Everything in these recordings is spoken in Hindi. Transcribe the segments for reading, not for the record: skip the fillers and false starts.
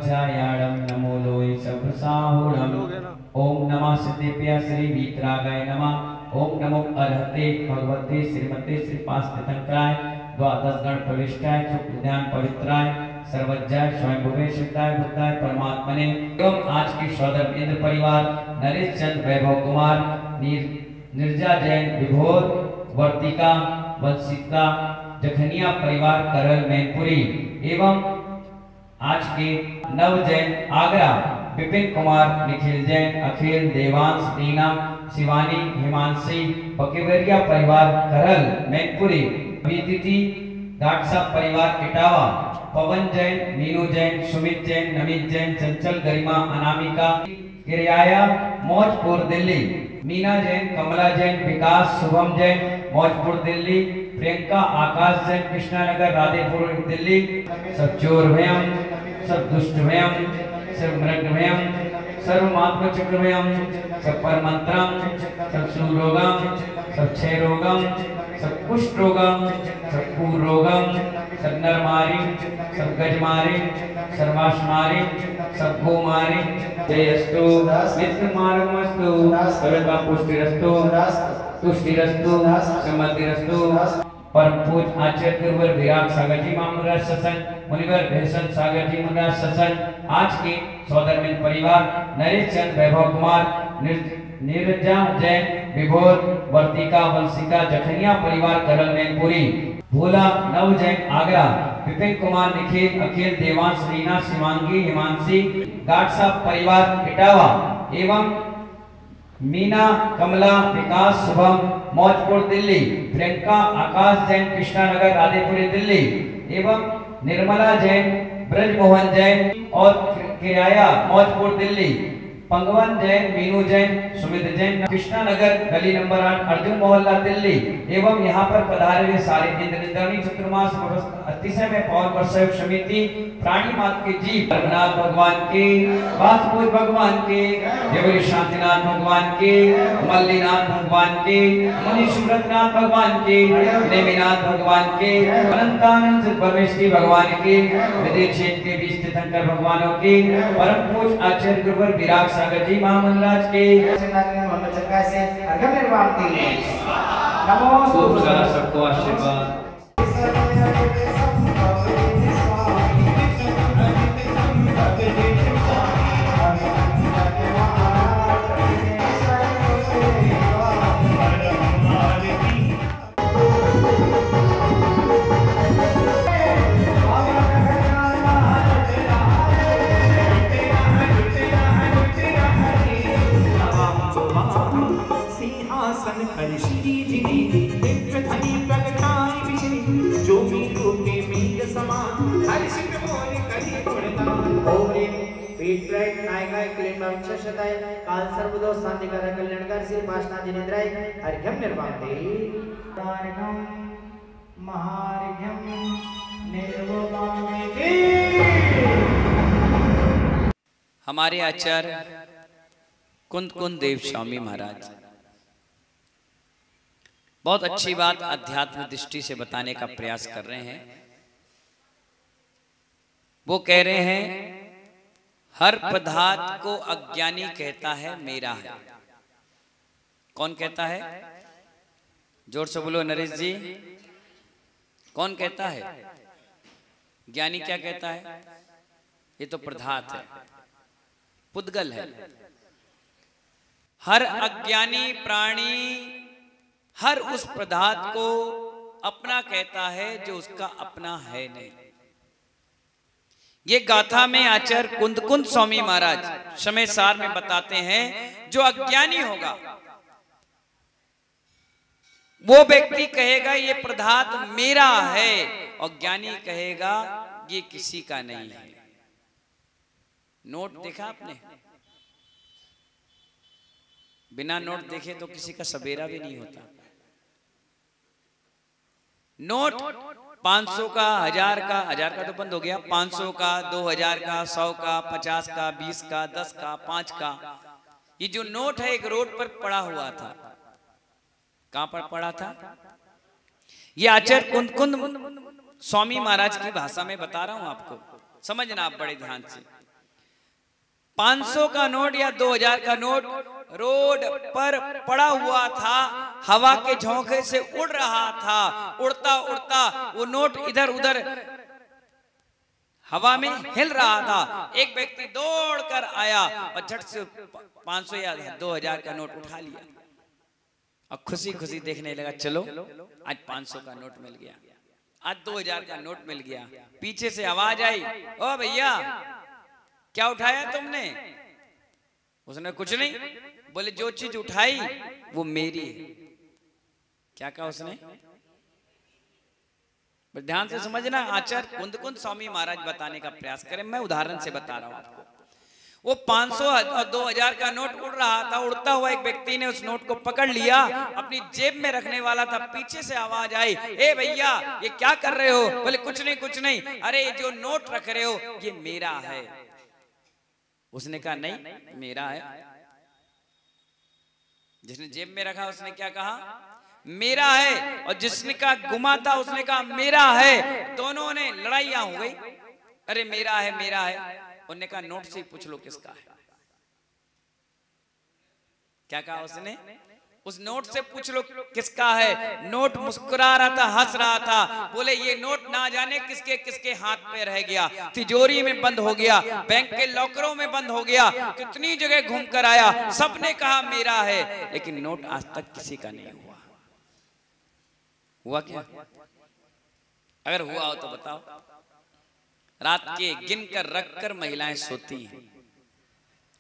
सर्वज्ञायाणं नमो लोय सर्वसाहुणम् ओम नमः सिद्धेभ्यः श्री वीतरागाय नमः। ओम नमो अर्हते भगवते श्रीमते श्रीपास्थितंकाय द्वादश गण प्रविष्टाय सुप्रध्यान पवित्राय सर्वज्ञाय स्वयंभुवे सिद्धाय बुद्धाय परमात्मने एवं आज की सौदर इंद्र परिवार नरेश चंद्र वैभव कुमार निर्जा जैन विभोर वर्तिका वंशिका जखनिया परिवार करल मैनपुरी एवं आज के नव जैन आगरा विपिन कुमार निखिल जैन अखिल देवांश रीना शिवानी हिमांशी बकेवरिया परिवार करल मैनपुरी विदिति दाक्षा परिवार इटावा पवन जैन मीनू जैन सुमित जैन नमित जैन चंचल गरिमा अनामिका गिरियाया मौजपुर दिल्ली मीना जैन कमला जैन विकास शुभम जैन मौजपुर दिल्ली प्रियंका आकाश जैन कृष्णानगर राधेपुर दिल्ली सब चोर भयम सब दुष्ट भयम सब मृग भयम सर्व मात्म चक्र भयम सब परमंत्रम सब सुरोगम सब क्षय रोगम सब कुष्ठ रोगम सब पूर रोगम सब नरमारी सब गजमारी सर्वाश्मारी सब गोमारी जयस्तु मित्र मार्गमस्तु सर्वदा पुष्टिरस्तु तुष्टिरस्तु समृद्धिरस्तु परम पूज आचार्य गुरुवर विराट सागर जी महाराज सत्संग मुनिवर भैसन सागर जी महाराज सत्संग आज के सौदरमिन परिवार नरेश चंद्र वैभव कुमार नीरजा जैन विभोर वर्तिका वंशिका जखनिया परिवार करल मैनपुरी भोला नव जैन आगरा विपिन कुमार निखिल अखिल देवांश रीना शिवांगी हिमांशी गाटसा परिवार इटावा एवं मीना कमला विकास शुभम मौजपुर दिल्ली प्रियंका आकाश जैन कृष्णानगर राधेपुरी दिल्ली एवं निर्मला जैन ब्रजमोहन जैन और किराया मौजपुर दिल्ली पंगवन जैन मीनू जैन सुमित जैन कृष्णानगर गली नंबर 8 अर्जुन मोहल्ला दिल्ली एवं यहाँ पर पधारे हुए सारे इंद्रनिंदनी चतुर्मास अतिशय में पौर वर्षायुग समिति प्राणी मात के जीव रघुनाथ भगवान के वासुदेव भगवान के देवरी शांतिनाथ भगवान के मल्लीनाथ भगवान के मुनि सुब्रतनाथ भगवान के नेमिनाथ भगवान के अनंतानंद परमेश्वरी भगवान के विदेश क्षेत्र के बीच तीर्थंकर भगवानों के परम पूज आचार्य गुरुवर विराट सागर जी महामंडराज के नमो सबको आशीर्वाद। काल सर्वदोष शांतिकर कल्याणकार श्री पाशना जिनेन्द्राय अर्घ्यम निर्वाते अर्घ्यम महार्घ्यम निर्वोपामेति। हमारे आचार्य कुंद कुंद देव स्वामी महाराज बहुत अच्छी बात अध्यात्म दृष्टि से बताने का प्रयास कर रहे हैं। वो कह रहे हैं हर पदार्थ को अज्ञानी कहता है मेरा है। कौन कहता है? जोर से बोलो नरेश जी। कौन कहता है? ज्ञानी क्या कहता है? ये तो पदार्थ है, पुद्गल है। हर अज्ञानी प्राणी हर उस पदार्थ को अपना कहता है जो उसका अपना है नहीं। ये गाथा में आचार्य कुंद कुंद स्वामी महाराज समय सार में बताते हैं जो अज्ञानी होगा वो व्यक्ति कहेगा ये पदार्थ मेरा है और ज्ञानी कहेगा ये किसी का नहीं है। नोट देखा आपने? बिना नोट देखे तो किसी का सवेरा भी नहीं होता। नोट 500 का, 1000 का, 1000 का तो बंद हो गया, 500 का, 2000 का, 100 का, 50 का, 20 का, 10 का, 5 का, ये जो नोट है एक रोड पर पड़ा हुआ था। कहां पर पड़ा था? ये आचार्य कुंद कुंद स्वामी महाराज की भाषा में बता रहा हूं आपको, समझना आप बड़े ध्यान से। 500 का नोट या 2000 का नोट रोड पर पड़ा हुआ था, हवा के झोंके से उड़ रहा था। उड़ता उड़ता वो नोट इधर उधर हवा में हिल रहा था। एक व्यक्ति दौड़कर आया और झट से 500 या 2000 का नोट उठा लिया और खुशी खुशी देखने लगा, चलो आज 500 का नोट मिल गया, आज 2000 का नोट मिल गया। पीछे से आवाज आई, ओ भैया क्या उठाया तुमने? उसने कुछ नहीं। बोले जो चीज उठाई वो मेरी है। क्या कहा उसने? ध्यान से समझना, आचार्य कुंद कुंद स्वामी महाराज बताने का प्रयास करें, मैं उदाहरण से बता रहा हूं आपको। वो 500 और 2000 का नोट उड़ रहा था। उड़ता हुआ एक व्यक्ति ने उस नोट को पकड़ लिया, अपनी जेब में रखने वाला था। पीछे से आवाज आई, ए भैया ये क्या कर रहे हो? बोले कुछ नहीं कुछ नहीं, अरे ये जो नोट रख रहे हो ये मेरा है। उसने कहा नहीं मेरा है। जिसने जेब में रखा उसने क्या कहा? मेरा है। और जिसने कहा गुमा था उसने कहा मेरा है। दोनों ने लड़ाइयां हो गई, अरे मेरा है मेरा है। उन्होंने कहा नोट से पूछ लो किसका है। क्या कहा उसने? उस नोट से पूछ लो किसका है। नोट मुस्कुरा रहा था, हंस रहा था। बोले ये नोट ना जाने किसके किसके हाथ पे रह गया, तिजोरी में बंद हो गया, बैंक के लॉकरों में बंद हो गया, कितनी जगह घूम कर आया, सबने कहा मेरा है, लेकिन नोट आज तक किसी का नहीं हुआ। हुआ क्या? अगर हुआ हो तो बताओ। रात के गिनकर रखकर महिलाएं सोती हैं,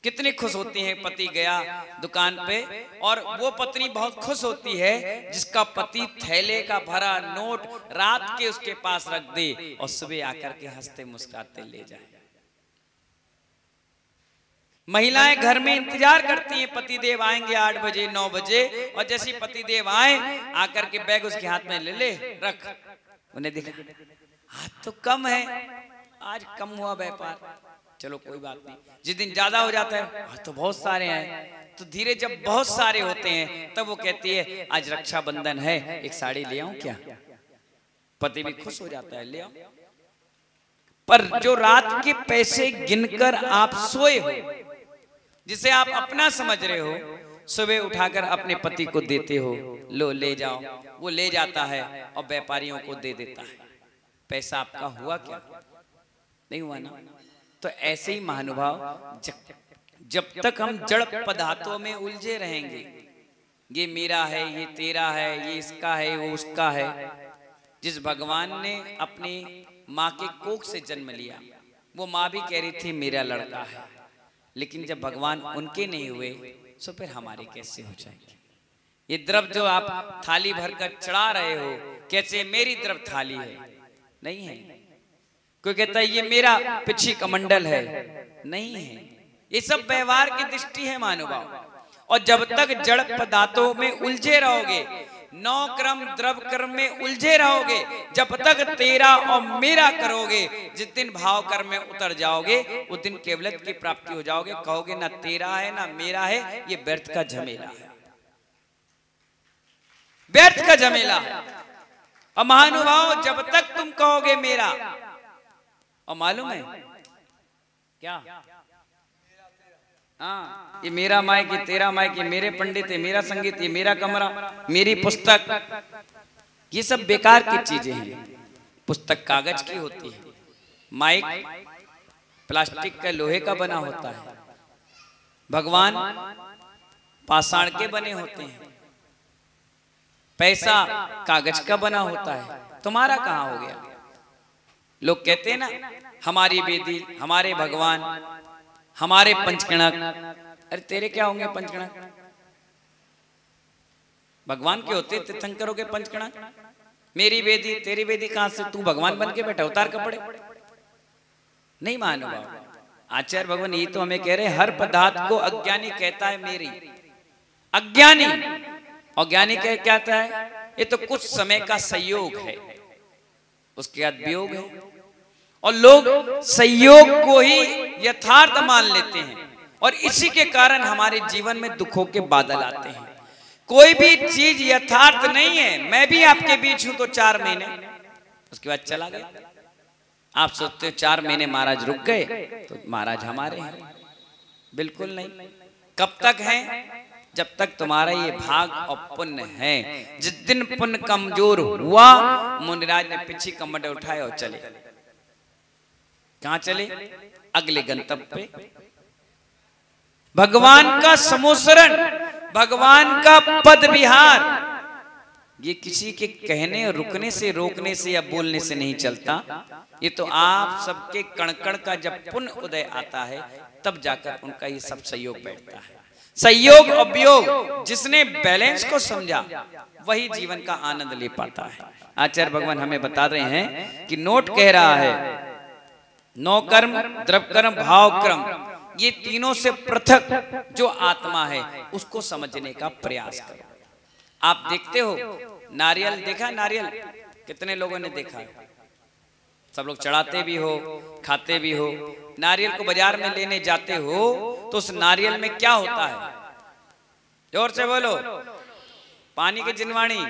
कितनी खुश होती हैं। पति गया दुकान पे और वो पत्नी बहुत खुश होती है जिसका पति थैले का भरा नोट रात के उसके पास रख दे और सुबह आकर के हंसते मुस्कुराते ले जाए। महिलाएं घर में इंतजार करती हैं, पतिदेव आएंगे 8 बजे 9 बजे, और जैसे पतिदेव आए आकर के बैग उसके हाथ में ले रख। उन्हें देखा आज तो कम है, आज कम हुआ व्यापार, चलो कोई बात नहीं। जिस दिन ज्यादा हो जाता है आज तो बहुत सारे हैं। तो धीरे जब बहुत सारे होते हैं तब वो कहती है आज रक्षाबंधन है, एक साड़ी ले आऊं क्या? पति भी खुश हो जाता है, ले आओ। पर जो रात के पैसे गिनकर आप सोए हो, जिसे आप अपना समझ रहे हो, सुबह उठाकर अपने पति को देते हो, लो ले जाओ, वो ले जाता है और व्यापारियों को दे देता है। पैसा आपका हुआ क्या? नहीं हुआ ना। तो ऐसे ही महानुभाव जब तक हम जड़ पदार्थों में उलझे रहेंगे, ये मेरा है, ये तेरा है, ये इसका है, वो उसका है। जिस भगवान ने अपनी माँ के कोख से जन्म लिया, वो माँ भी कह रही थी मेरा लड़का है, लेकिन जब भगवान उनके नहीं हुए तो फिर हमारे कैसे हो जाएंगे? ये द्रव्य जो आप थाली भरकर चढ़ा रहे हो, कैसे मेरी द्रव्य थाली है? नहीं है। कोई कहता है ये मेरा पिछी कमंडल है, नहीं है। ये सब व्यवहार की दृष्टि है महानुभाव। और जब तक जड़ पदार्थों में उलझे रहोगे, 9 क्रम द्रव्य कर्म में उलझे रहोगे, जब तक तेरा और मेरा करोगे, जिस दिन भाव कर्म में उतर जाओगे उस दिन केवलत की प्राप्ति हो जाओगे। कहोगे ना तेरा है ना मेरा है, ये व्यर्थ का झमेला है, व्यर्थ का झमेला है। और महानुभाव जब तक तुम कहोगे मेरा, और मालूम है क्या? हाँ, ये मेरा माइक, ये तेरा माइक, ये मेरे पंडित, ये मेरा संगीत, ये मेरा कमरा, मेरी पुस्तक, ये सब बेकार की चीजें हैं। पुस्तक कागज की होती है, माइक प्लास्टिक का लोहे का बना होता है, भगवान पाषाण के बने होते हैं, पैसा कागज का बना होता है। तुम्हारा कहाँ हो गया? लोग कहते हैं ना हमारी वेदी, हमारे भगवान, हमारे पंचकणक। अरे तेरे क्या होंगे पंचकणक? भगवान के होते तीर्थंकरों के पंचकणक। मेरी वेदी तेरी वेदी कहां से? तू भगवान बन के बैठा, उतार कपड़े। नहीं महानुभाव, आचार्य भगवान ये तो हमें कह रहे हैं, हर पदार्थ को अज्ञानी कहता है मेरी। अज्ञानी और ज्ञानी क्या कहता है? ये तो कुछ समय का संयोग है, उसके बाद वियोग है। और लोग संयोग को ही यथार्थ मान लेते हैं और इसी के कारण हमारे जीवन में दुखों के बादल आते हैं। कोई भी चीज यथार्थ नहीं है। मैं भी आपके बीच हूं तो 4 महीने, उसके बाद चला गया। आप सोचते हो 4 महीने महाराज रुक गए, तो महाराज हमारे हैं। बिल्कुल नहीं। कब तक है? जब तक तुम्हारा ये भाग और पुण्य है। जिस दिन पुण्य कमजोर हुआ, मुनिराज ने पीछे कमर उठाए और चले। कहां चले? अगले गंतव्य पे। भगवान का समोसरण, भगवान का पद विहार, ये किसी के कहने और रुकने से, रोकने से या बोलने से नहीं चलता। ये तो आप सबके कण कण का जब पुण्य उदय आता है, तब जाकर उनका ये सब सहयोग बैठता है। सहयोग और वियोग, जिसने बैलेंस को समझा वही जीवन का आनंद ले पाता है। आचार्य भगवान हमें बता रहे हैं कि नोट कह रहा है, नौ कर्म, द्रव्य कर्म, भाव कर्म, ये तीनों से पृथक जो आत्मा है उसको समझने का प्रयास करो। आप देखते हो नारियल, देखा नारियल? कितने लोगों ने देखा है? सब लोग चढ़ाते भी हो, खाते भी हो। नारियल को बाजार में लेने जाते हो तो उस नारियल में क्या होता है? जोर से बोलो। पानी के जिनवाणी,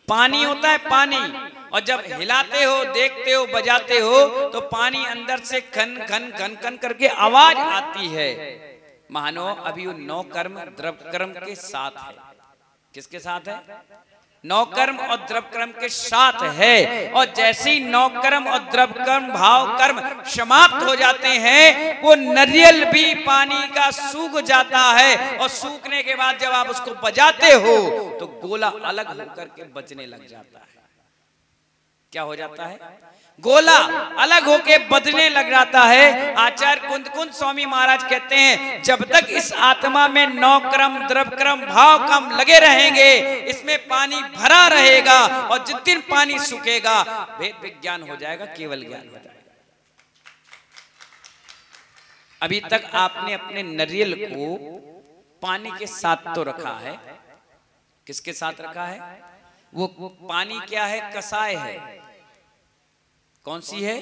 पानी होता है, पानी। और जब हिलाते हो, देखते हो, बजाते हो तो पानी अंदर से खन खन खन खन करके आवाज आती है। मानो अभी वो 9 कर्म द्रव्य कर्म के साथ है। किसके साथ है? 9 कर्म और द्रव्य कर्म के साथ है। और जैसे ही 9 कर्म और द्रव्य कर्म, भाव कर्म समाप्त हो जाते हैं, वो नारियल भी पानी का सूख जाता है। और सूखने के बाद जब आप उसको बजाते हो तो गोला अलग होकर के बजने लग जाता है। क्या हो जाता है? गोला अलग होके बजने लग जाता है। आचार्य कुंद कुंद स्वामी महाराज कहते हैं, जब तक इस आत्मा में 9 क्रम द्रव्य क्रम भाव क्रम लगे रहेंगे, इसमें पानी भरा रहेगा। और जिस दिन पानी सूखेगा, भेद विज्ञान हो जाएगा, केवल ज्ञान हो जाएगा। अभी तक आपने अपने नारियल को पानी के साथ तो रखा है। किसके साथ रखा है? वो पानी क्या है? कसाय है। कौन सी है?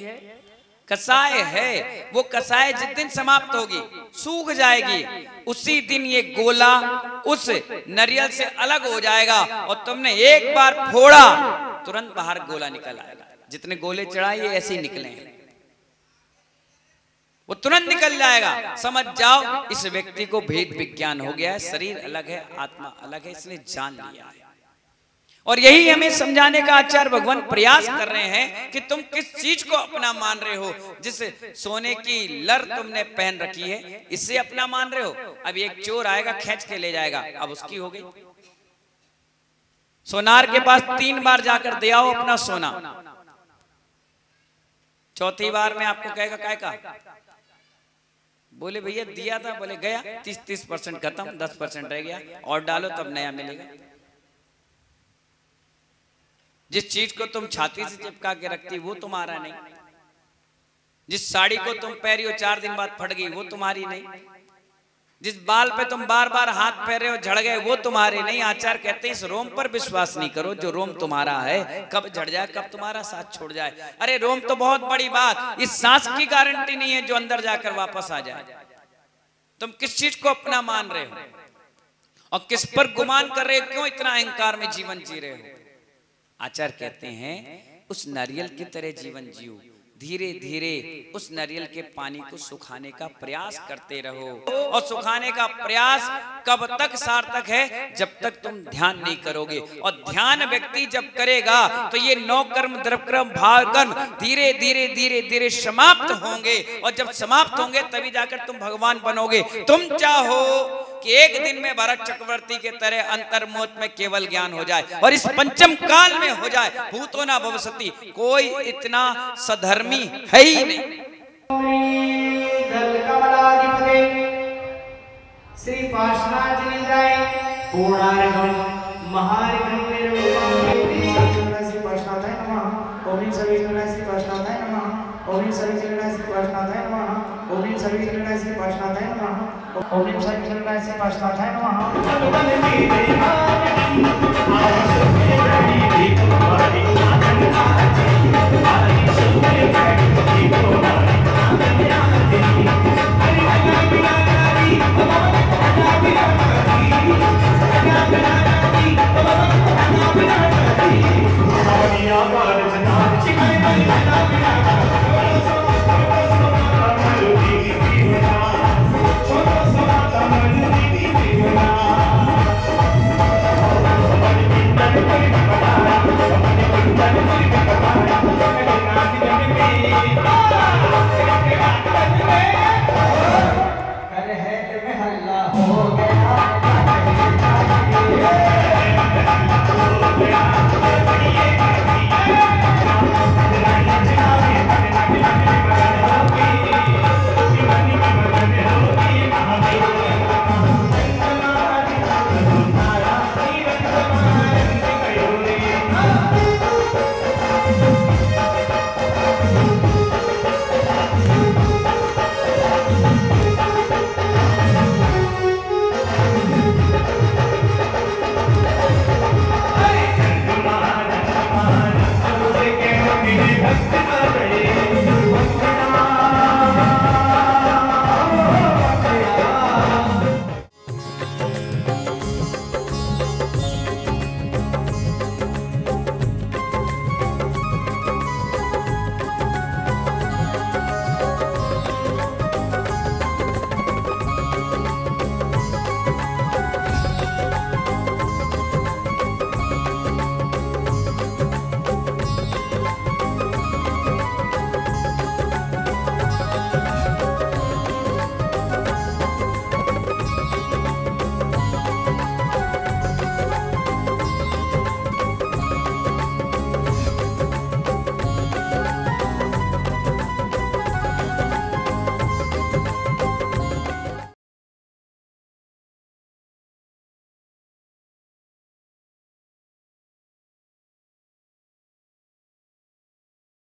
कसाय है। वो कसाय जिस दिन समाप्त होगी, सूख जाएगी, उसी दिन ये गोला उस नारियल से अलग हो जाएगा। और तुमने एक बार फोड़ा, तुरंत बाहर गोला निकल आएगा। जितने गोले चढ़ाए ये ऐसे ही निकले हैं, वो तुरंत निकल जाएगा। समझ जाओ इस व्यक्ति को भेद विज्ञान हो गया है। शरीर अलग है, आत्मा अलग है, इसने जान लिया है। और यही हमें समझाने का आचार्य भगवान प्रयास कर रहे हैं कि तुम किस चीज को अपना मान रहे हो। जिस सोने की लर तुमने पहन रखी है, इससे अपना मान रहे हो। अब एक चोर आएगा, खींच के ले जाएगा, अब उसकी हो गई। सोनार के पास 3 बार जाकर दे आओ अपना सोना, चौथी बार में आपको कहेगा काय का? बोले भैया दिया था, बोले गया 30% खत्म, 10% रह गया, और डालो तब नया मिलेगा। जिस चीज को तुम छाती से चिपका के रखती वो तुम्हारा नहीं। जिस साड़ी को तुम पहरी हो 4 दिन बाद फट गई वो तुम्हारी नहीं। जिस बाल पे तुम बार बार हाथ फेरे हो झड़ गए वो तुम्हारे नहीं। आचार्य कहते हैं इस रोम पर विश्वास नहीं करो जो रोम तुम्हारा है, कब झड़ जाए, कब तुम्हारा साथ छोड़ जाए। अरे रोम तो बहुत बड़ी बात, इस सांस की गारंटी नहीं है जो अंदर जाकर वापस आ जाए। तुम किस चीज को अपना मान रहे हो और किस पर गुमान कर रहे हो? क्यों इतना अहंकार में जीवन जी रहे हो? आचार्य कहते हैं उस नारियल की तरह जीवन जियो। धीरे धीरे उस नारियल के पानी को सुखाने का प्रयास करते रहो। और सुखाने का प्रयास कब तक सार्थक है? जब तक तुम ध्यान नहीं करोगे। और ध्यान व्यक्ति जब करेगा तो ये 9 कर्म द्रव्य कर्म भाव कर्म धीरे धीरे धीरे धीरे समाप्त होंगे। और जब समाप्त होंगे तभी जाकर तुम भगवान बनोगे। तुम चाहो कि एक दिन में भरत चक्रवर्ती के तरह अंतर्मोह में केवल ज्ञान हो जाए और इस पंचम काल में हो जाए। भूतो ना भविष्यति, कोई इतना सधर्मी है ही नहीं। श्री पार्श्वनाथ जिनेन्द्राय पूर्णार्घम महार्घम श्री पार्श्वनाथाय नमः। ओम सभी श्री पार्श्वनाथाय नमः। ओम सभी श्री पार्श्वनाथाय नमः। ओम सभी श्री पार्श्वनाथाय नमः। ओम सभी श्री पार्श्वनाथाय नमः।